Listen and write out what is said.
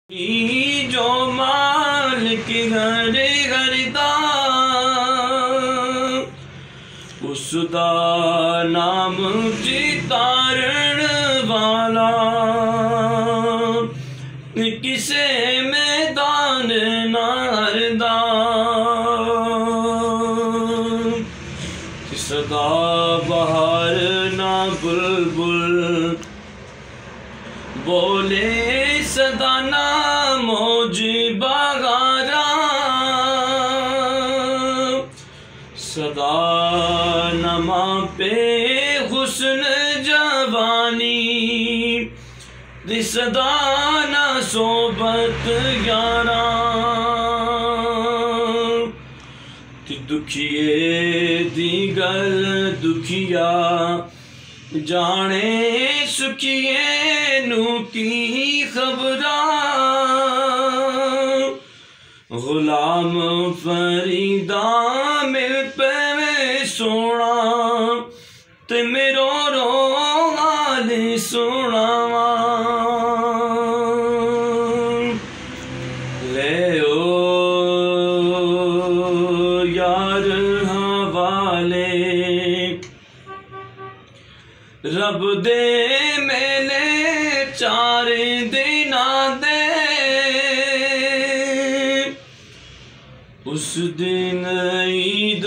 जो मालिक घर करदा उसदा नाम चितारण वाला किसे मैदान नारदा सदा बहार ना बुलबुल बोले सदा ना मौज बगारा सदा नमा पे हुस्न जवानी सदा ना सोबत यारा दुखिए दी गल दुखिया जाने सुखिए नू की खबरा गुलाम फरीदा मिल पे सोना ते मेरो रो हाल सुनावा ले ओ यार हवाले रब दे मेले चार दिना दे उस दिन ईद